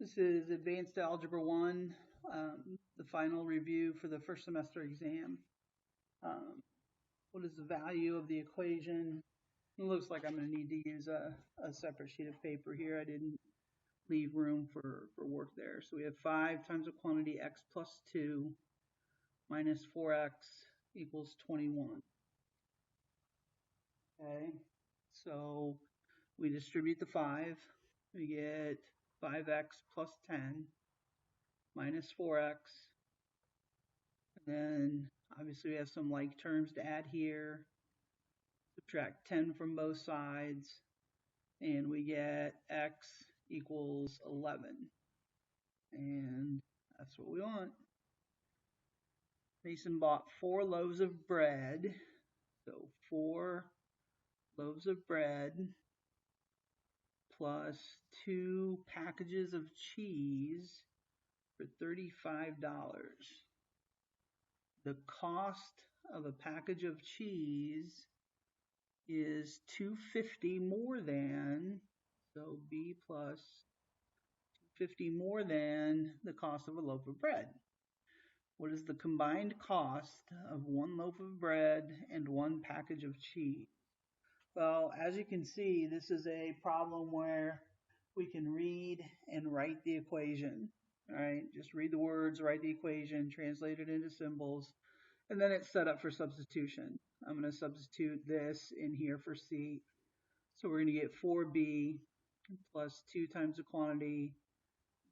This is Advanced Algebra 1, the final review for the first semester exam. What is the value of the equation? It looks like I'm going to need to use a separate sheet of paper here. I didn't leave room for work there. So we have 5 times the quantity x plus 2 minus 4x equals 21. Okay, so we distribute the 5. We get 5x plus 10 minus 4x. And then obviously we have some like terms to add here. Subtract 10 from both sides. And we get x equals 11. And that's what we want. Mason bought 4 loaves of bread. So 4 loaves of bread plus 2 packages of cheese for $35. The cost of a package of cheese is $2.50 more than, so B plus $2.50 more than the cost of a loaf of bread. What is the combined cost of 1 loaf of bread and 1 package of cheese? Well, as you can see, this is a problem where we can read and write the equation. All right, just read the words, write the equation, translate it into symbols, and then it's set up for substitution. I'm going to substitute this in here for C. So we're going to get 4b plus 2 times the quantity,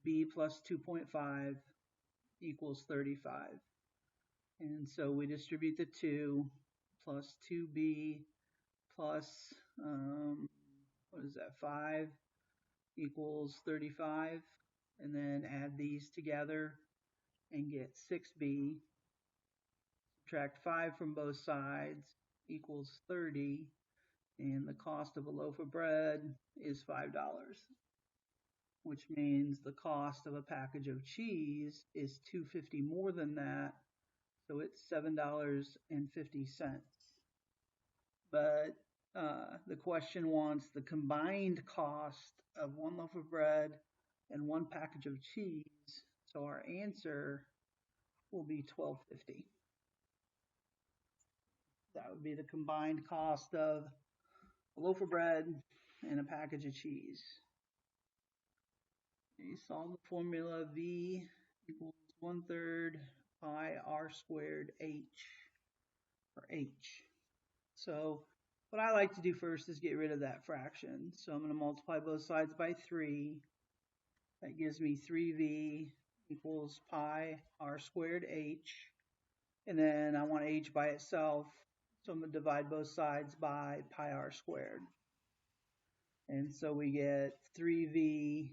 b plus 2.5 equals 35. And so we distribute the 2 plus 2b plus, what is that, 5 equals 35. And then add these together and get 6b. Subtract 5 from both sides equals 30. And the cost of a loaf of bread is $5, which means the cost of a package of cheese is $2.50 more than that, so it's $7.50. But the question wants the combined cost of 1 loaf of bread and 1 package of cheese, so our answer will be $12.50. That would be the combined cost of a loaf of bread and a package of cheese. Okay, solve the formula V equals 1/3 pi r squared h, or h. So what I like to do first is get rid of that fraction. So I'm going to multiply both sides by 3. That gives me 3v equals pi r squared h. And then I want h by itself, so I'm going to divide both sides by pi r squared. And so we get 3v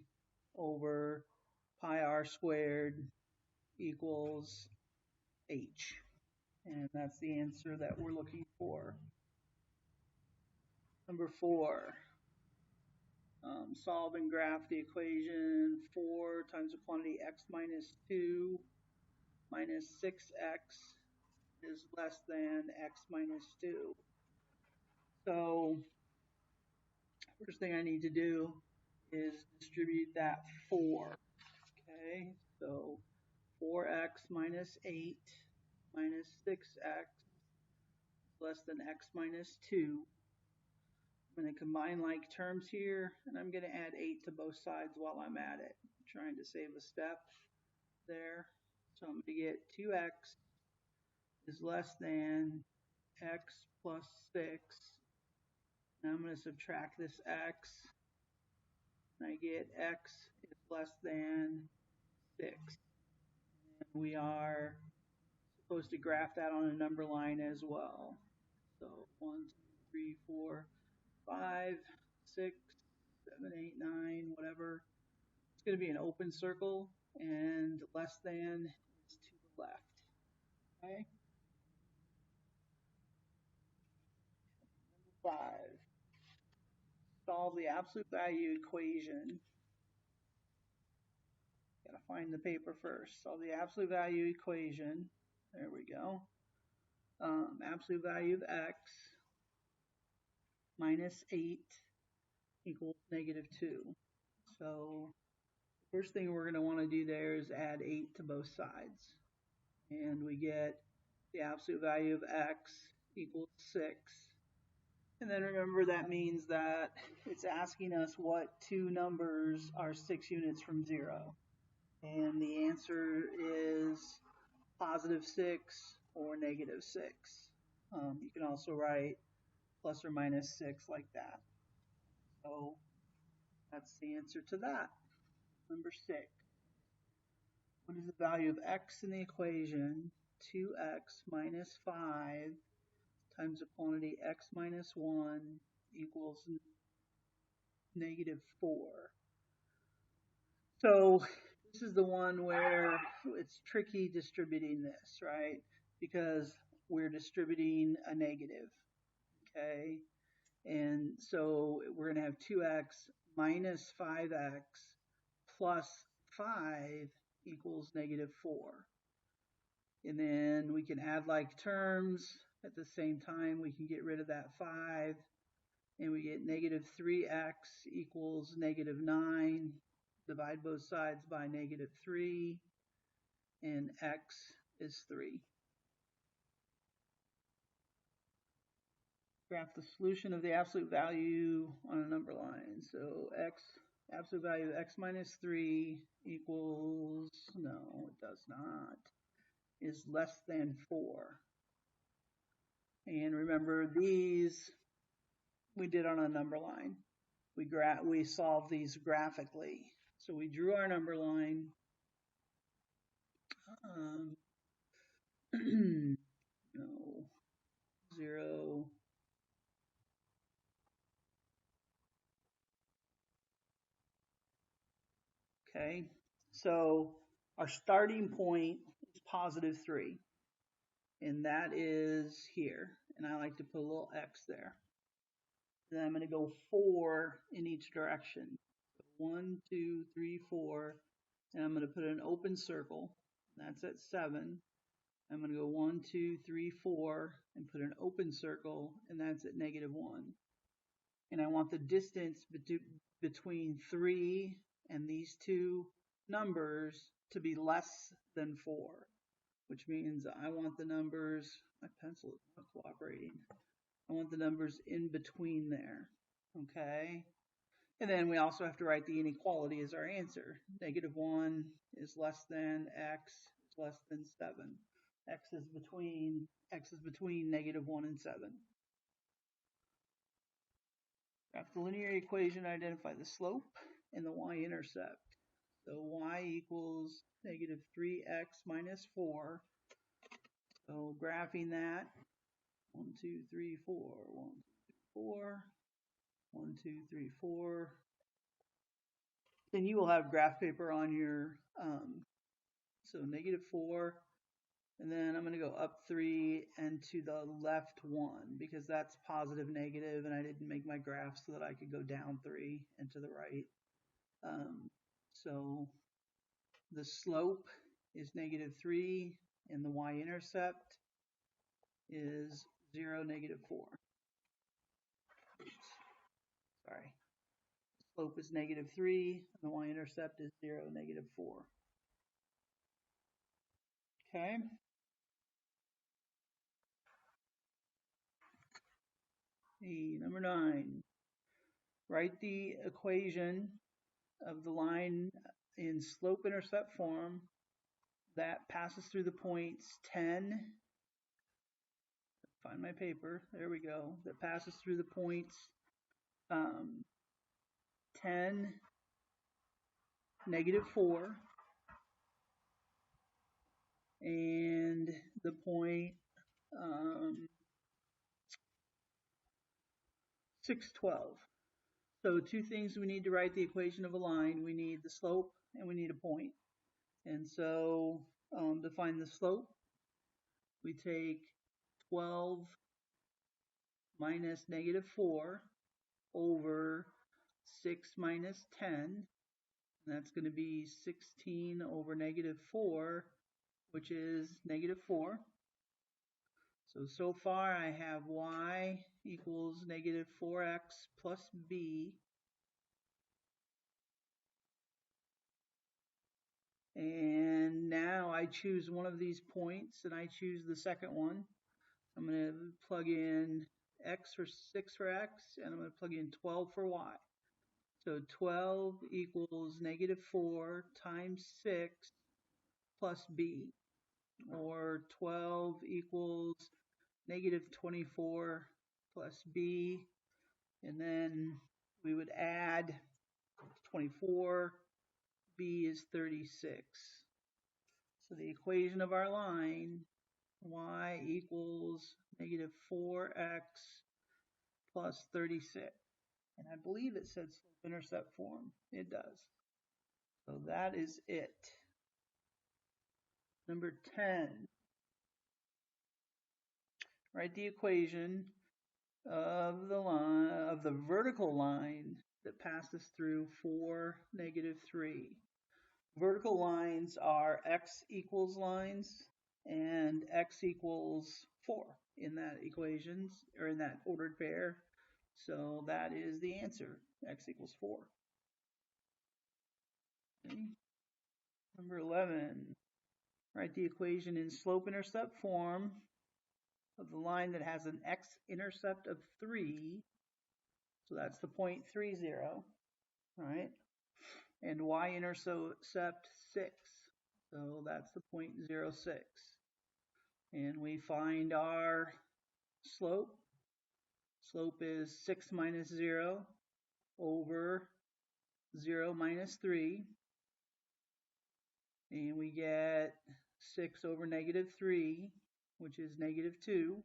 over pi r squared equals h. And that's the answer that we're looking for. Number 4. Solve and graph the equation 4 times the quantity x minus 2 minus 6x is less than x minus 2. So first thing I need to do is distribute that 4. Okay, so 4x minus 8 minus 6x is less than x minus 2. I'm going to combine like terms here, and I'm going to add 8 to both sides while I'm at it. I'm trying to save a step there. So I'm going to get 2x is less than x plus 6. Now I'm going to subtract this x, and I get x is less than 6. And we are supposed to graph that on a number line as well. So 1, 2, 3, 4, 5, 6, 7, 8, 9, whatever. It's going to be an open circle, and less than is to the left. Okay. Number 5. Solve the absolute value equation. Got to find the paper first. Solve the absolute value equation. There we go. Absolute value of x minus 8 equals -2. So First thing we're going to want to do there is add 8 to both sides. And we get the absolute value of x equals 6. And then remember that means that it's asking us what two numbers are 6 units from 0. And the answer is positive 6 or negative 6. You can also write plus or minus 6 like that. So that's the answer to that. Number 6. What is the value of x in the equation? 2x minus 5 times the quantity x minus 1 equals negative 4. So this is the one where it's tricky distributing this, right? Because we're distributing a negative, okay? And so we're going to have 2x minus 5x plus 5 equals negative 4. And then we can add like terms. At the same time, we can get rid of that 5. And we get negative 3x equals negative 9. Divide both sides by negative 3. And x is 3. Graph the solution of the absolute value on a number line. So absolute value of x minus 3 equals, no, it does not, is less than 4. And remember, these we did on a number line. We solved these graphically. So we drew our number line. No, 0. Okay, so our starting point is positive 3. And that is here. And I like to put a little x there. Then I'm going to go 4 in each direction. So 1, 2, 3, 4. And I'm going to put an open circle. That's at 7. I'm going to go 1, 2, 3, 4 and put an open circle. And that's at negative 1. And I want the distance between 3 and these two numbers to be less than 4. Which means I want the numbers, my pencil is not cooperating. I want the numbers in between there, okay? And then we also have to write the inequality as our answer. Negative 1 is less than x is less than 7. X is between negative 1 and 7. Graph the linear equation, identify the slope and the y-intercept. So y equals negative 3x minus 4. So graphing that, 1, 2, 3, 4, 1, 2, 3, 4, 1, 2, 3, 4. Then you will have graph paper on your, so negative 4, and then I'm going to go up 3 and to the left 1 because that's positive negative, and I didn't make my graph so that I could go down 3 and to the right. So the slope is negative 3, and the y-intercept is 0, negative 4. Oops. Sorry. Slope is negative 3, and the y-intercept is 0, negative 4. Okay. Number 9. Write the equation of the line in slope-intercept form that passes through the points 10. Find my paper. There we go. That passes through the points 10, negative 4, and the point 6, 12. So two things we need to write the equation of a line. We need the slope and we need a point. And so to find the slope, we take 12 minus negative 4 over 6 minus 10. And that's going to be 16 over negative 4, which is negative 4. So far I have y equals negative 4x plus b And now I choose one of these points, and I choose the second one. I'm going to plug in 6 for x, and I'm going to plug in 12 for y. So 12 equals -4 times 6 plus b, or 12 equals -24 plus b, and then we would add 24, b is 36. So the equation of our line, y equals -4x plus 36. And I believe it said slope-intercept form. It does. So that is it. Number 10. Write the equation of the vertical line that passes through 4, -3. Vertical lines are x equals lines and x equals 4 in that equations, or in that ordered pair. So that is the answer, x equals 4. Okay. Number 11, write the equation in slope-intercept form of the line that has an x-intercept of 3, so that's the point 30, right? And y-intercept 6, so that's the point 0.06. And we find our slope. Slope is 6 minus 0 over 0 minus 3. And we get 6 over -3, which is -2.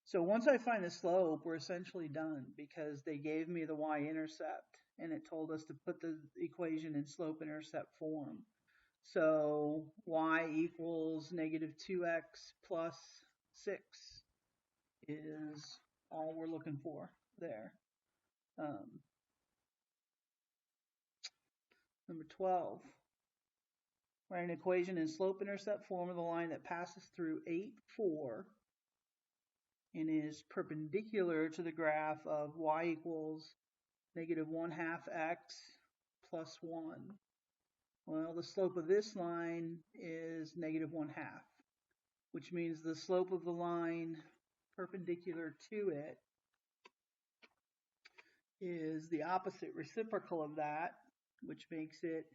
So once I find the slope, we're essentially done, because they gave me the y-intercept and it told us to put the equation in slope-intercept form. So y equals -2x plus 6 is all we're looking for there. Number 12. Write an equation in slope-intercept form of the line that passes through 8, 4 and is perpendicular to the graph of y equals -1/2 x plus 1. Well, the slope of this line is -1/2, which means the slope of the line perpendicular to it is the opposite reciprocal of that, which makes it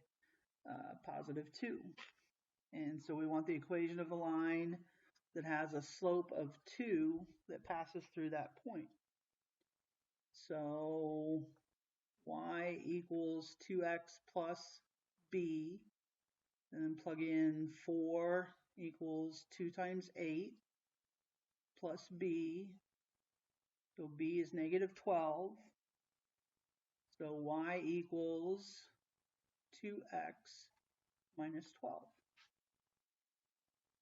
+2. And so we want the equation of the line that has a slope of 2 that passes through that point. So y equals 2x plus b, and then plug in 4 equals 2 times 8 plus b, so b is -12. So y equals 2x minus 12.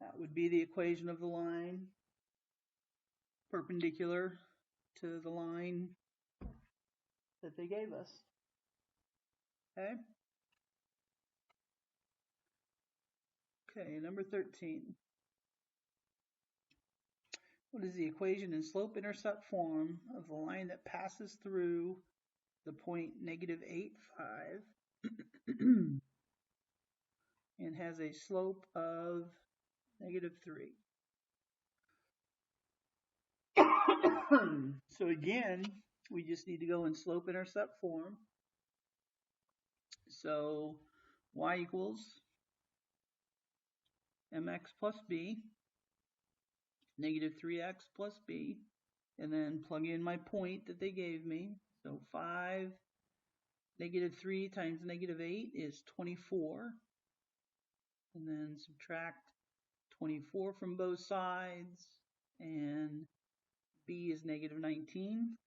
That would be the equation of the line perpendicular to the line that they gave us. Okay? Okay, number 13. What is the equation in slope-intercept form of the line that passes through the point -8, 5 and has a slope of -3? So again, we just need to go in slope-intercept form. So y equals mx plus b, -3x plus b, and then plug in my point that they gave me. So 5 -3 times -8 is 24. And then subtract 24 from both sides, and b is -19.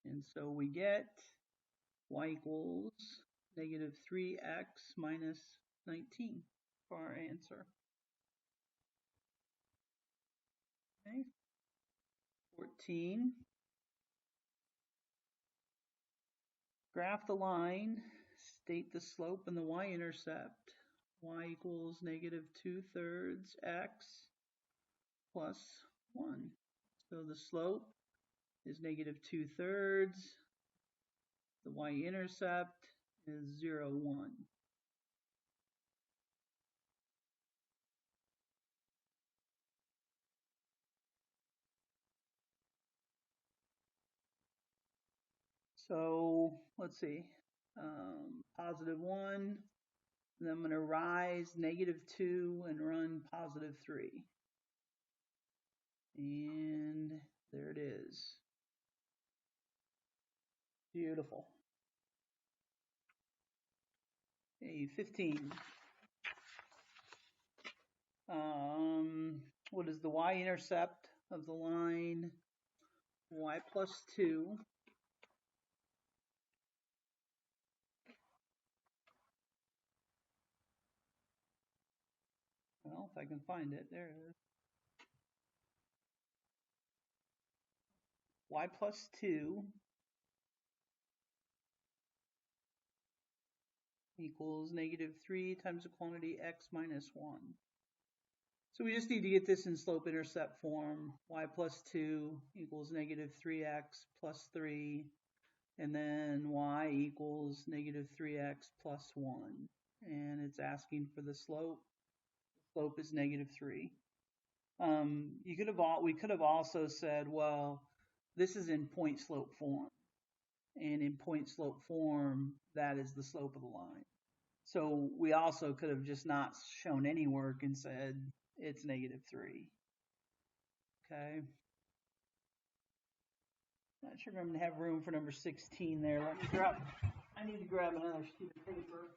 And so we get y equals -3x minus 19 for our answer. Okay. 14. Graph the line, state the slope and the y-intercept. Y equals -2/3 x plus 1. So the slope is -2/3. The y-intercept is 0, 1. So let's see, +1, then I'm going to rise -2 and run +3. And there it is. Beautiful. A15. What is the y-intercept of the line y plus 2? Well, if I can find it, there it is. Y plus 2 equals -3 times the quantity x minus 1. So we just need to get this in slope-intercept form. Y plus 2 equals -3x plus 3, and then y equals -3x plus 1. And it's asking for the slope. The slope is -3. We could have also said, well, this is in point slope form, and in point slope form, that is the slope of the line. So we also could have just not shown any work and said it's -3. Okay. Not sure if I'm gonna have room for number 16 there. I need to grab another sheet of paper.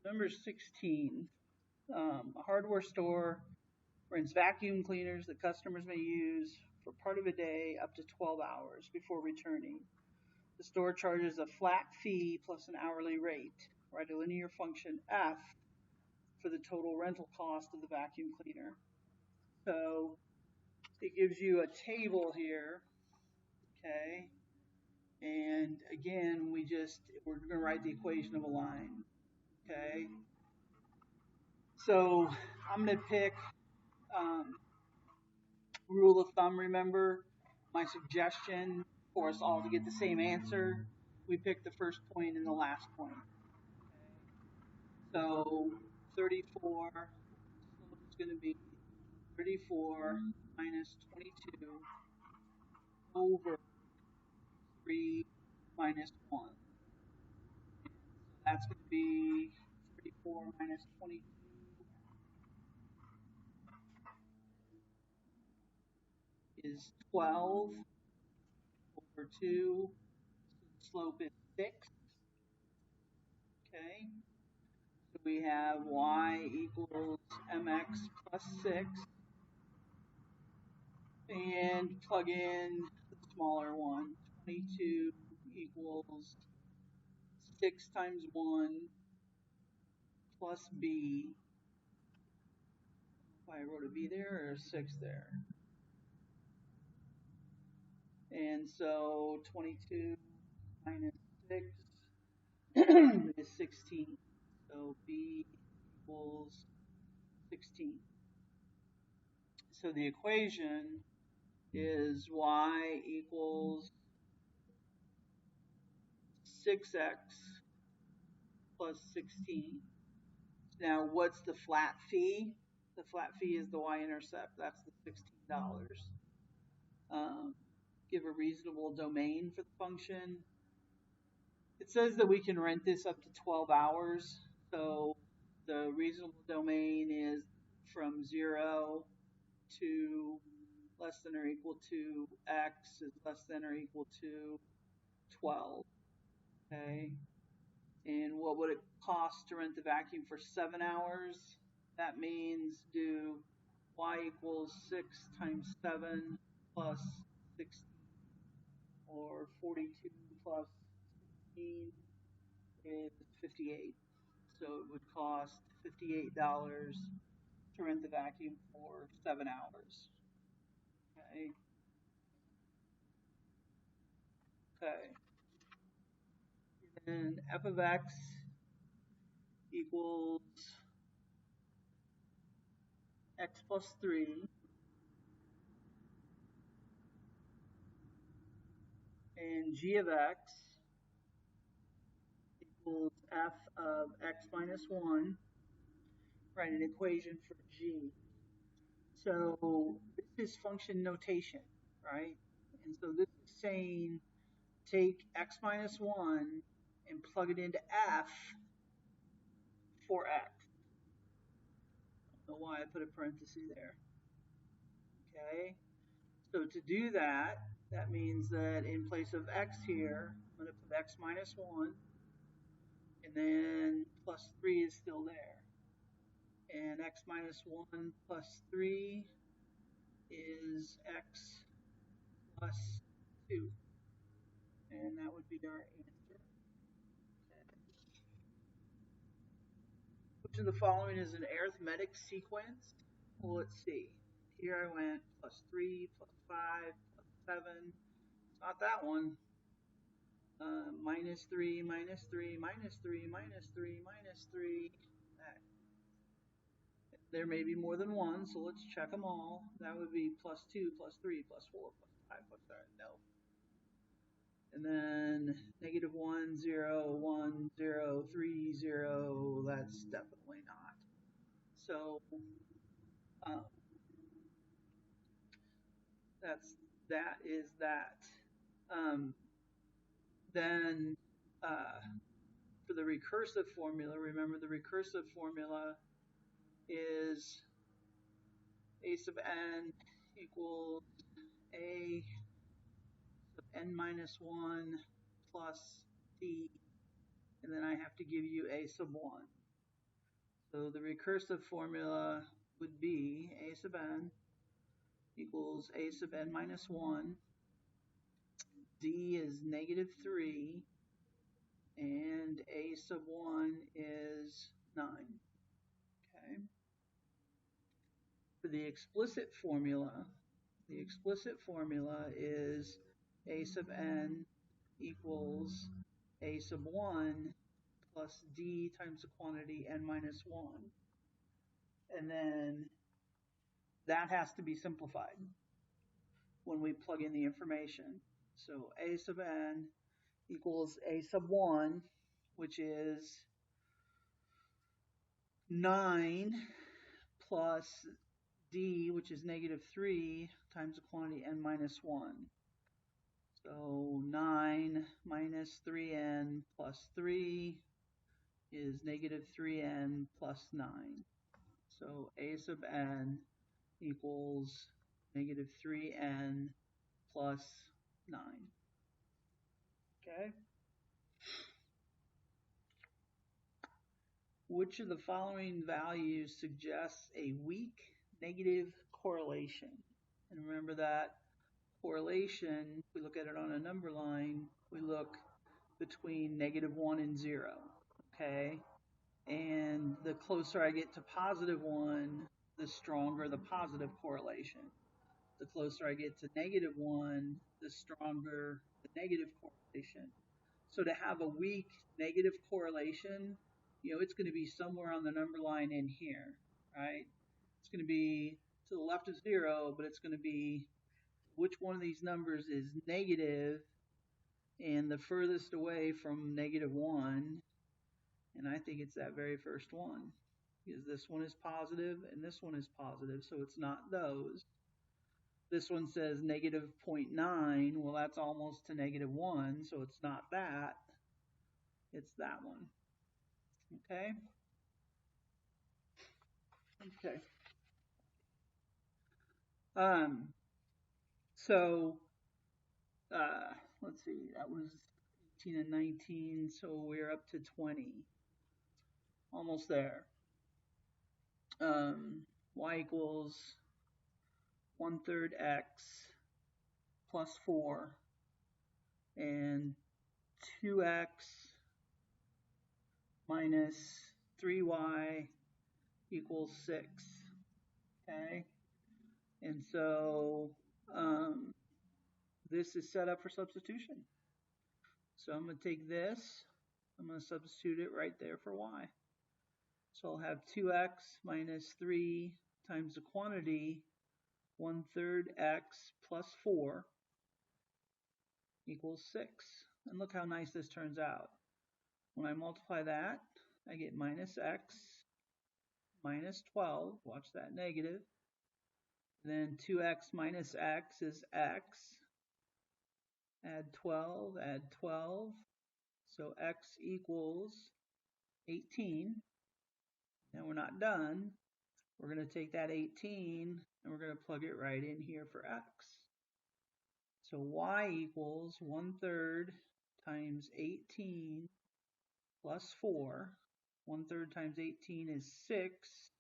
Number 16. A hardware store rents vacuum cleaners that customers may use for part of a day up to 12 hours before returning. The store charges a flat fee plus an hourly rate. Write a linear function f for the total rental cost of the vacuum cleaner. So it gives you a table here, okay? And again, we're going to write the equation of a line, okay? So I'm going to pick rule of thumb, remember? My suggestion for us all to get the same answer, we pick the first point and the last point. Okay? So 34, so it's going to be 34 minus 22 over 3 minus 1. So that's going to be 34 minus 22 is 12 over 2. So the slope is 6. Okay. So we have y equals mx plus 6. And plug in the smaller one. 22 equals 6 times 1 plus b. If I wrote a b there or a 6 there. And so 22 minus 6 is 16. So b equals 16. So the equation is y equals 6x plus 16. Now, what's the flat fee? The flat fee is the y-intercept. That's the $16. Give a reasonable domain for the function. It says that we can rent this up to 12 hours. So the reasonable domain is from 0 to less than or equal to x is less than or equal to 12. Okay. And what would it cost to rent the vacuum for 7 hours? That means do y equals 6 times 7 plus 16, or 42 plus 16 is 58. So it would cost $58 to rent the vacuum for 7 hours. Okay. Okay. And f of x equals x plus 3, and g of x equals f of x minus 1. Write an equation for g. So this is function notation, right? And so this is saying take x minus 1 and plug it into f for x. I don't know why I put a parenthesis there. Okay, so to do that, that means that in place of x here, I'm going to put x minus 1, and then plus 3 is still there. And x minus 1 plus 3 is x plus 2. And that would be our answer. Which of the following is an arithmetic sequence? Well, let's see. Here I went plus 3, plus 5, plus 7. It's not that one. Minus 3, minus 3, minus 3, minus 3, minus 3. There may be more than one, so let's check them all. That would be plus 2, plus 3, plus 4, plus 5, plus 7. No. And then negative 1, 0, 1, 0, 3, 0. That's definitely not. So that is that. Then for the recursive formula, remember the recursive formula is a sub n equals a sub n minus 1 plus d, and then I have to give you a sub 1. So the recursive formula would be a sub n equals a sub n minus 1, d is negative 3, and a sub 1 is 9. Okay. For the explicit formula is a sub n equals a sub 1 plus d times the quantity n minus 1. And then that has to be simplified when we plug in the information. So a sub n equals a sub 1, which is 9 plus d, which is negative 3, times the quantity n minus 1. So 9 minus 3n plus 3 is negative 3n plus 9. So a sub n equals negative 3n plus 9. Okay? Which of the following values suggests a weak negative correlation? And remember that correlation, if we look at it on a number line, we look between negative 1 and 0. Okay? And the closer I get to positive 1, the stronger the positive correlation. The closer I get to negative 1, the stronger the negative correlation. So to have a weak negative correlation, it's going to be somewhere on the number line in here, right? It's going to be to the left of 0, but it's going to be which one of these numbers is negative and the furthest away from negative 1. And I think it's that very first one, because this one is positive and this one is positive, so it's not those. This one says negative 0.9. Well, that's almost to negative 1, so it's not that. It's that one. Okay? Okay. So, let's see, that was 18 and 19, so we're up to 20. Almost there. Y equals 1/3 x plus 4 and 2x minus 3y equals 6. Okay, and so this is set up for substitution. So I'm going to take this, I'm going to substitute it right there for y. So I'll have 2x minus 3 times the quantity 1/3 x plus 4 equals 6. And look how nice this turns out. When I multiply that, I get minus x minus 12. Watch that negative. Then 2x minus x is x. Add 12, add 12. So x equals 18. Now we're not done. We're going to take that 18 and we're going to plug it right in here for x. So y equals 1/3 times 18 plus 4. 1/3 times 18 is 6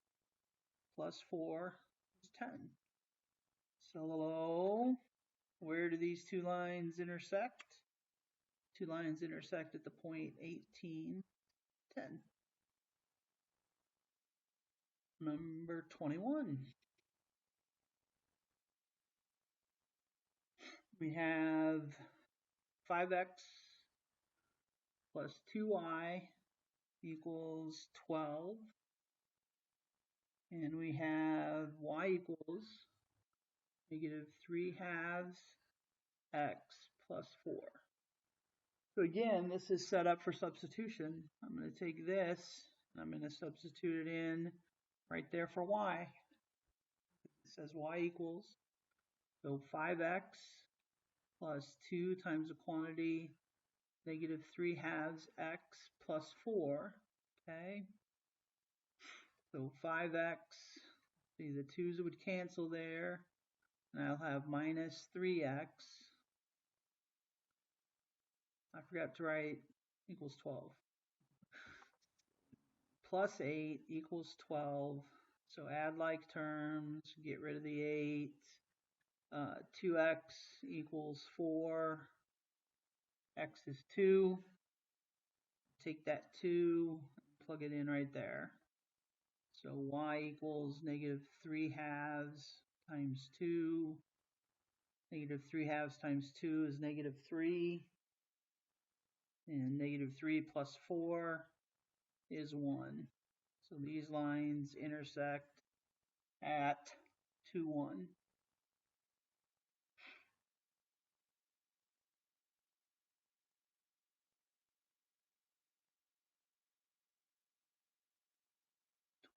plus 4 is 10. So where do these two lines intersect? Two lines intersect at the point 18, 10. Number 21. We have 5x plus 2y equals 12. And we have y equals negative 3/2 x plus 4. So again, this is set up for substitution. I'm going to take this and I'm going to substitute it in right there for y. It says y equals, so 5x plus 2 times the quantity negative 3/2 x plus 4. Okay, so 5x, see the 2's would cancel there, and I'll have minus 3x. I forgot to write equals 12. Plus 8 equals 12. So add like terms, get rid of the 8. 2x equals 4. X is 2. Take that 2, plug it in right there. So y equals negative 3/2 times 2. Negative 3/2 times 2 is negative 3. And negative 3 plus 4 is 1. So these lines intersect at 2, 1.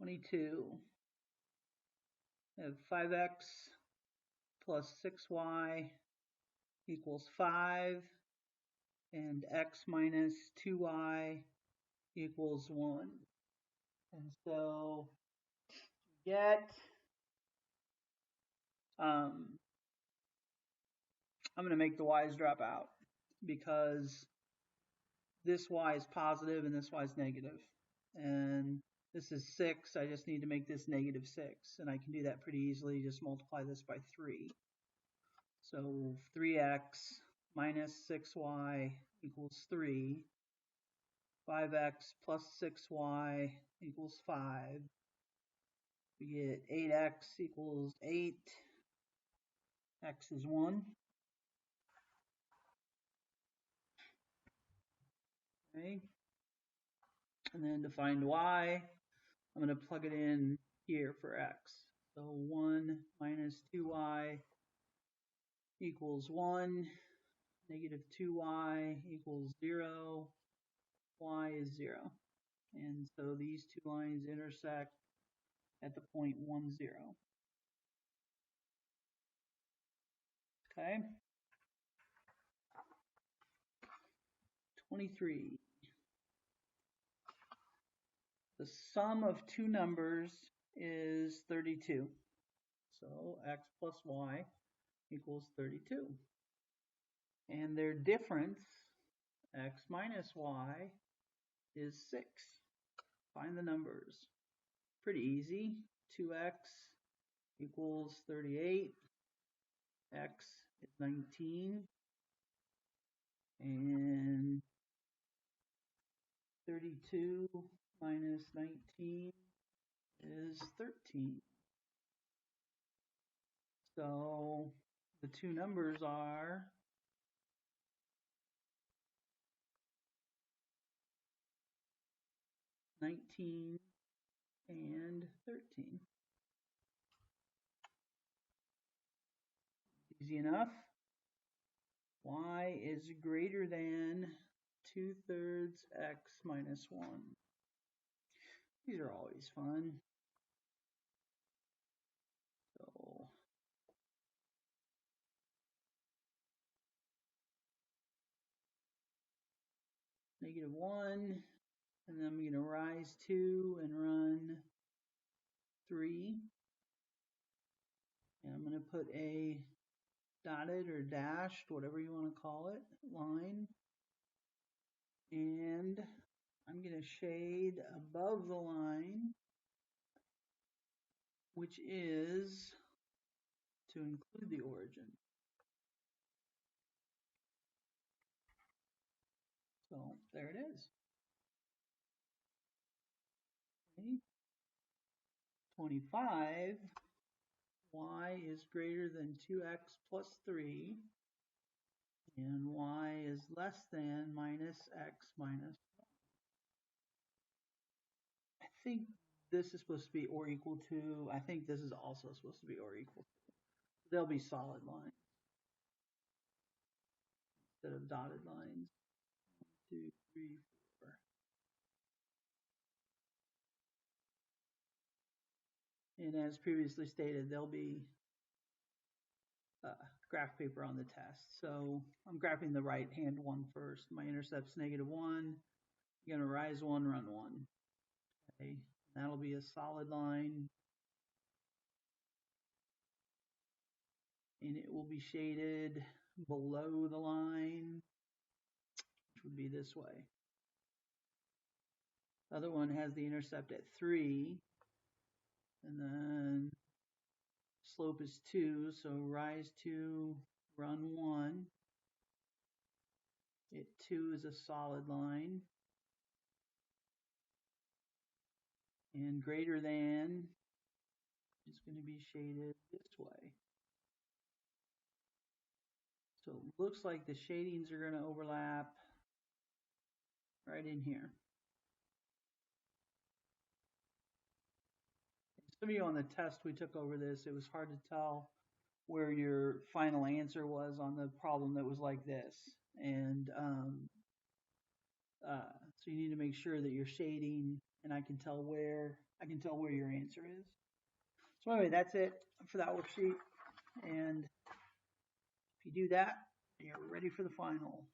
We have 5x plus 6y equals 5, and x minus 2y equals 1. And so get, I'm going to make the y's drop out because this y is positive and this y is negative. And this is 6, I just need to make this negative 6. And I can do that pretty easily, just multiply this by 3. So 3x minus 6y equals 3. 5x plus 6y equals 5. We get 8x equals 8. X is 1. Okay. And then to find y, I'm going to plug it in here for x. So 1 minus 2y equals 1. Negative 2y equals 0. Y is 0. And so these two lines intersect at the point 1, 0. Okay. 23. The sum of two numbers is 32. So x plus y equals 32. And their difference, x minus y, is 6. Find the numbers. Pretty easy. 2x equals 38. x is 19, and 32 minus 19 is 13. So the two numbers are 19 and 13. Easy enough. Y is greater than 2/3 x minus 1. These are always fun. So -1, and then I'm going to rise 2 and run 3. And I'm going to put a dotted or dashed, whatever you want to call it, line. And I'm going to shade above the line, which is to include the origin. So there it is. Okay. 25, y is greater than 2x plus 3, and y is less than minus x minus 1. I think this is supposed to be or equal to. I think this is also supposed to be or equal to. They'll be solid lines instead of dotted lines. 1, 2, 3, 4. And as previously stated, there'll be graph paper on the test. So I'm graphing the right hand one first. My intercept's -1. I'm going to rise 1, run 1. Okay, that'll be a solid line. And it will be shaded below the line, which would be this way. The other one has the intercept at 3, and then slope is 2, so rise 2, run 1. It 2 is a solid line. And greater than is going to be shaded this way. So it looks like the shadings are going to overlap right in here. Some of you on the test we took over this, it was hard to tell where your final answer was on the problem that was like this. And so you need to make sure that you're shading, and I can tell where your answer is. So anyway, that's it for that worksheet. And if you do that, you're ready for the final.